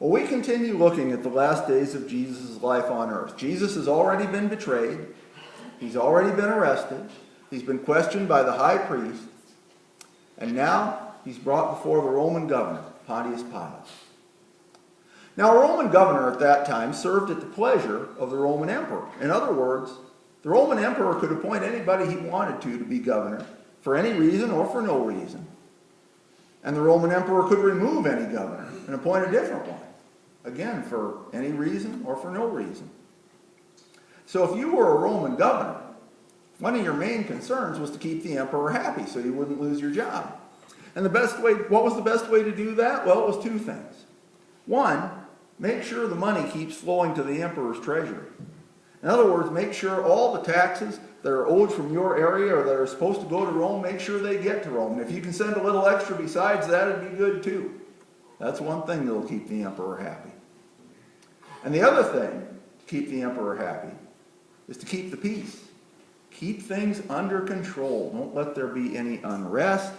Well, we continue looking at the last days of Jesus' life on earth. Jesus has already been betrayed. He's already been arrested. He's been questioned by the high priest. And now he's brought before the Roman governor, Pontius Pilate. Now, a Roman governor at that time served at the pleasure of the Roman emperor. In other words, the Roman emperor could appoint anybody he wanted to be governor for any reason or for no reason. And the Roman emperor could remove any governor and appoint a different one. Again, for any reason or for no reason. So if you were a Roman governor, one of your main concerns was to keep the emperor happy so you wouldn't lose your job. And what was the best way to do that? Well, it was two things. One, make sure the money keeps flowing to the emperor's treasury. In other words, make sure all the taxes that are owed from your area or that are supposed to go to Rome, make sure they get to Rome. And if you can send a little extra besides that, it'd be good too. That's one thing that'll keep the emperor happy. And the other thing to keep the emperor happy is to keep the peace. Keep things under control. Don't let there be any unrest.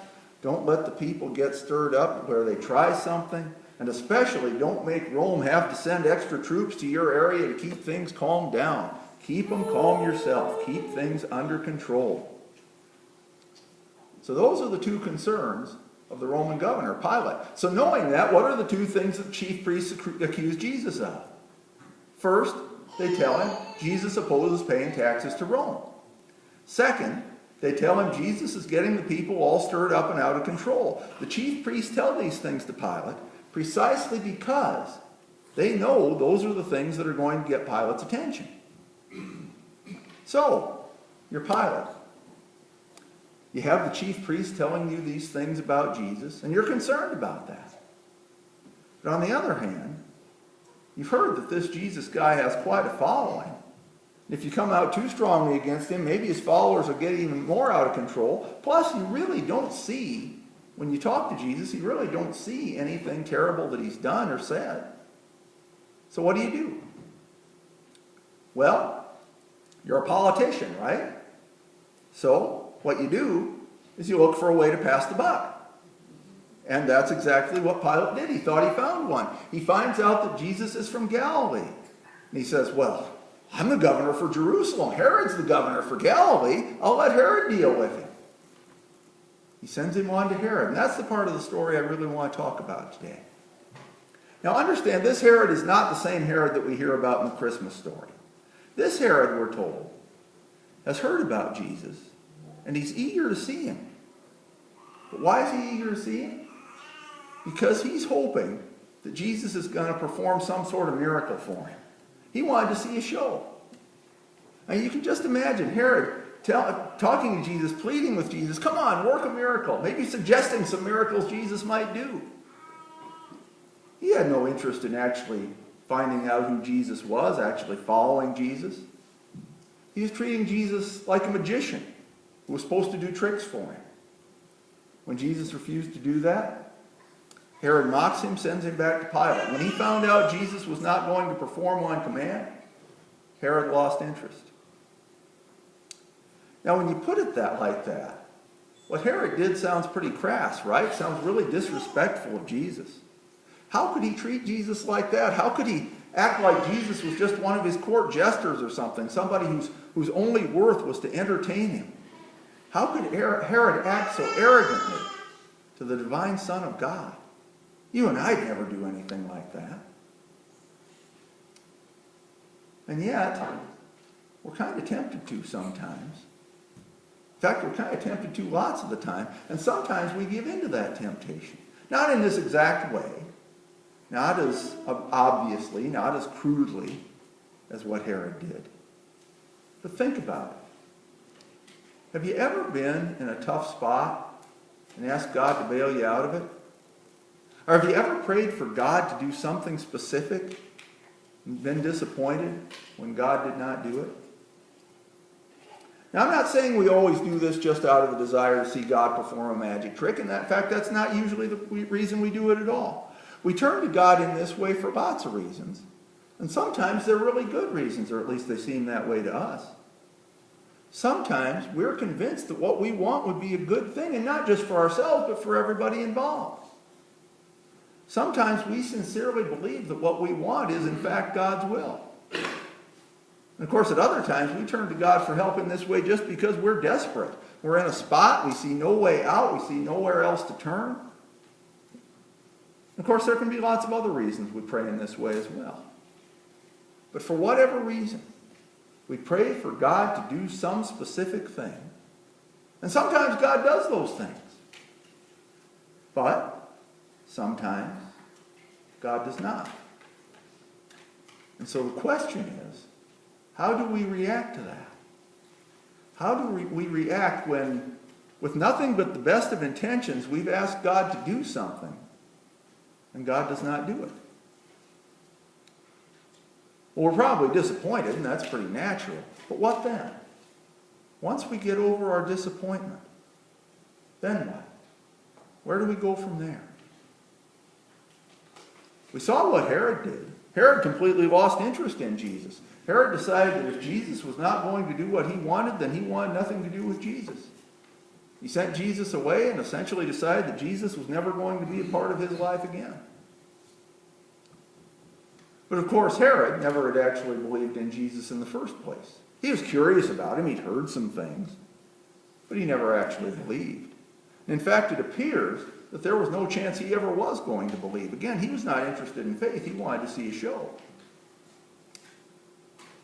Don't let the people get stirred up where they try something. And especially don't make Rome have to send extra troops to your area to keep things calmed down. Keep them calm yourself. Keep things under control. So those are the two concerns of the Roman governor, Pilate. So knowing that, what are the two things that the chief priests accuse Jesus of? First, they tell him Jesus opposes paying taxes to Rome. Second, they tell him Jesus is getting the people all stirred up and out of control. The chief priests tell these things to Pilate precisely because they know those are the things that are going to get Pilate's attention. So, you're Pilate. You have the chief priests telling you these things about Jesus, and you're concerned about that. But on the other hand, you've heard that this Jesus guy has quite a following. If you come out too strongly against him, maybe his followers will get even more out of control. Plus, you really don't see, when you talk to Jesus, you really don't see anything terrible that he's done or said. So what do? Well, you're a politician, right? So what you do is you look for a way to pass the buck. And that's exactly what Pilate did. He thought he found one. He finds out that Jesus is from Galilee. And he says, well, I'm the governor for Jerusalem. Herod's the governor for Galilee. I'll let Herod deal with him. He sends him on to Herod. And that's the part of the story I really want to talk about today. Now understand, this Herod is not the same Herod that we hear about in the Christmas story. This Herod, we're told, has heard about Jesus, and he's eager to see him. But why is he eager to see him? Because he's hoping that Jesus is going to perform some sort of miracle for him. He wanted to see a show. And you can just imagine Herod talking to Jesus, pleading with Jesus, come on, work a miracle. Maybe suggesting some miracles Jesus might do. He had no interest in actually finding out who Jesus was, actually following Jesus. He was treating Jesus like a magician who was supposed to do tricks for him. When Jesus refused to do that, Herod mocks him, sends him back to Pilate. When he found out Jesus was not going to perform on command, Herod lost interest. Now, when you put it like that, what Herod did sounds pretty crass, right? Sounds really disrespectful of Jesus. How could he treat Jesus like that? How could he act like Jesus was just one of his court jesters or something, somebody whose only worth was to entertain him? How could Herod act so arrogantly to the divine Son of God? You and I'd never do anything like that. And yet, we're kind of tempted to sometimes. In fact, we're kind of tempted to lots of the time, and sometimes we give in to that temptation. Not in this exact way, not as obviously, not as crudely as what Herod did. But think about it. Have you ever been in a tough spot and asked God to bail you out of it? Or have you ever prayed for God to do something specific and been disappointed when God did not do it? Now, I'm not saying we always do this just out of the desire to see God perform a magic trick. And in fact, that's not usually the reason we do it at all. We turn to God in this way for lots of reasons. And sometimes they're really good reasons, or at least they seem that way to us. Sometimes we're convinced that what we want would be a good thing, and not just for ourselves, but for everybody involved. Sometimes we sincerely believe that what we want is in fact God's will. And of course, at other times, we turn to God for help in this way just because we're desperate. We're in a spot, we see no way out, we see nowhere else to turn. And of course, there can be lots of other reasons we pray in this way as well. But for whatever reason, we pray for God to do some specific thing. And sometimes God does those things. But sometimes God does not. And so the question is, how do we react to that? How do we react when, with nothing but the best of intentions, we've asked God to do something and God does not do it? Well, we're probably disappointed, and that's pretty natural. But what then? Once we get over our disappointment, then what? Where do we go from there? We saw what Herod did. Herod completely lost interest in Jesus. Herod decided that if Jesus was not going to do what he wanted, then he wanted nothing to do with Jesus. He sent Jesus away and essentially decided that Jesus was never going to be a part of his life again. But of course, Herod never had actually believed in Jesus in the first place. He was curious about him. He'd heard some things, but he never actually believed. In fact, it appears that there was no chance he ever was going to believe. Again, he was not interested in faith. He wanted to see a show.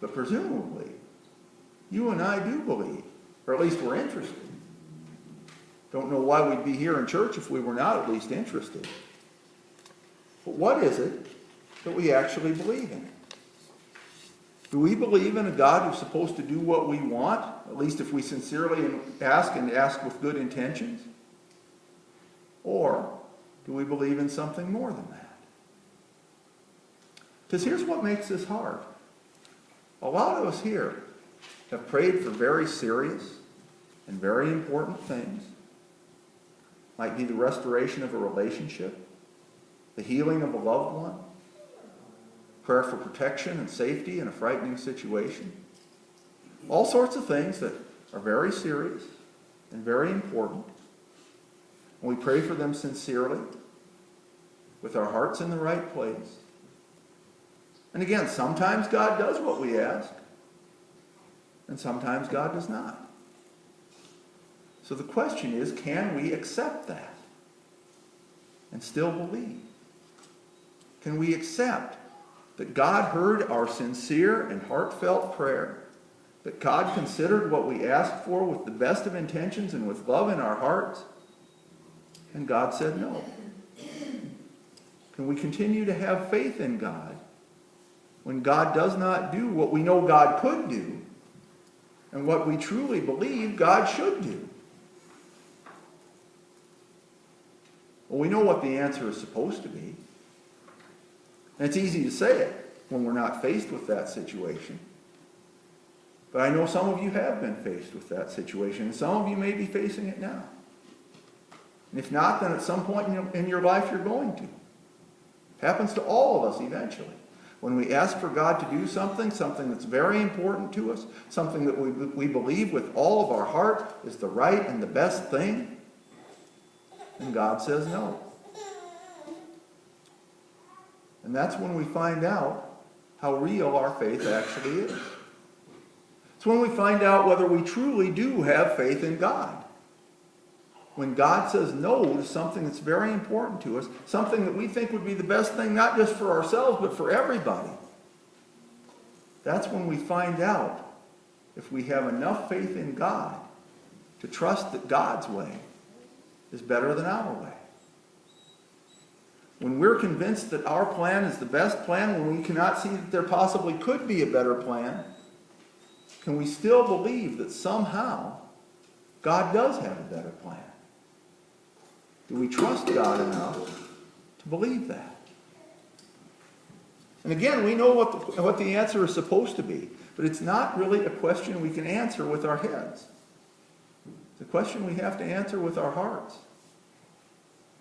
But presumably, you and I do believe, or at least we're interested. Don't know why we'd be here in church if we were not at least interested. But what is it that we actually believe in? Do we believe in a God who's supposed to do what we want, at least if we sincerely ask and ask with good intentions? Or do we believe in something more than that? Because here's what makes this hard. A lot of us here have prayed for very serious and very important things. Might be the restoration of a relationship, the healing of a loved one, prayer for protection and safety in a frightening situation. All sorts of things that are very serious and very important. And we pray for them sincerely, with our hearts in the right place. And again, sometimes God does what we ask, and sometimes God does not. So the question is, can we accept that and still believe? Can we accept that God heard our sincere and heartfelt prayer, that God considered what we asked for with the best of intentions and with love in our hearts, and God said no? Can we continue to have faith in God when God does not do what we know God could do and what we truly believe God should do? Well, we know what the answer is supposed to be. And it's easy to say it when we're not faced with that situation. But I know some of you have been faced with that situation, and some of you may be facing it now. And if not, then at some point in your life you're going to. It happens to all of us eventually. When we ask for God to do something that's very important to us, something that we believe with all of our heart is the right and the best thing, and God says no. And that's when we find out how real our faith actually is. It's when we find out whether we truly do have faith in God. When God says no to something that's very important to us, something that we think would be the best thing, not just for ourselves, but for everybody. That's when we find out if we have enough faith in God to trust that God's way is better than our way. When we're convinced that our plan is the best plan, when we cannot see that there possibly could be a better plan, can we still believe that somehow God does have a better plan? Do we trust God enough to believe that? And again, we know what the answer is supposed to be, but it's not really a question we can answer with our heads. It's a question we have to answer with our hearts.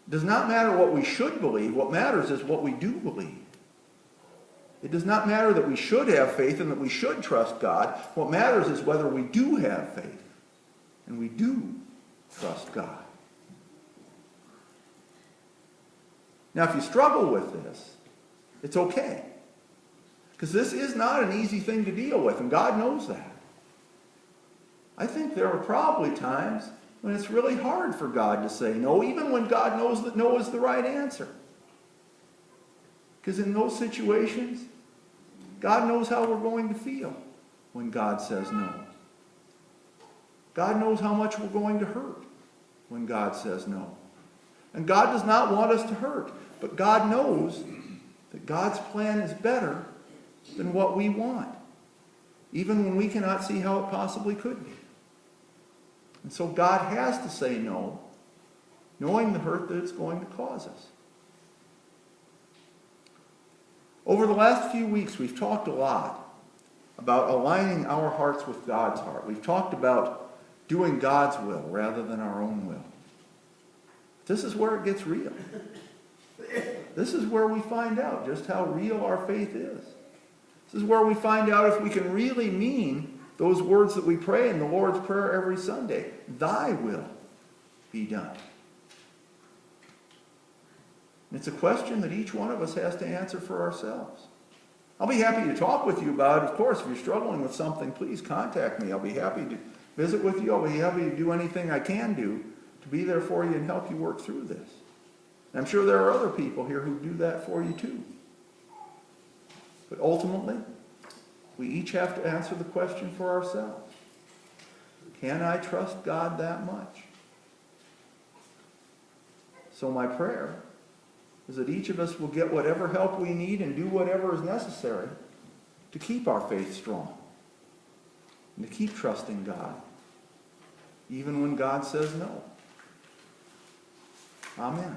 It does not matter what we should believe. What matters is what we do believe. It does not matter that we should have faith and that we should trust God. What matters is whether we do have faith and we do trust God. Now, if you struggle with this, it's okay. Because this is not an easy thing to deal with, and God knows that. I think there are probably times when it's really hard for God to say no, even when God knows that no is the right answer. Because in those situations, God knows how we're going to feel when God says no. God knows how much we're going to hurt when God says no. And God does not want us to hurt, but God knows that God's plan is better than what we want, even when we cannot see how it possibly could be. And so God has to say no, knowing the hurt that it's going to cause us. Over the last few weeks, we've talked a lot about aligning our hearts with God's heart. We've talked about doing God's will rather than our own will. This is where it gets real. This is where we find out just how real our faith is. This is where we find out if we can really mean those words that we pray in the Lord's Prayer every Sunday. Thy will be done. And it's a question that each one of us has to answer for ourselves. I'll be happy to talk with you about it. Of course, if you're struggling with something, please contact me. I'll be happy to visit with you. I'll be happy to do anything I can do to be there for you and help you work through this. And I'm sure there are other people here who do that for you too. But ultimately, we each have to answer the question for ourselves. Can I trust God that much? So my prayer is that each of us will get whatever help we need and do whatever is necessary to keep our faith strong and to keep trusting God, even when God says no. Amen.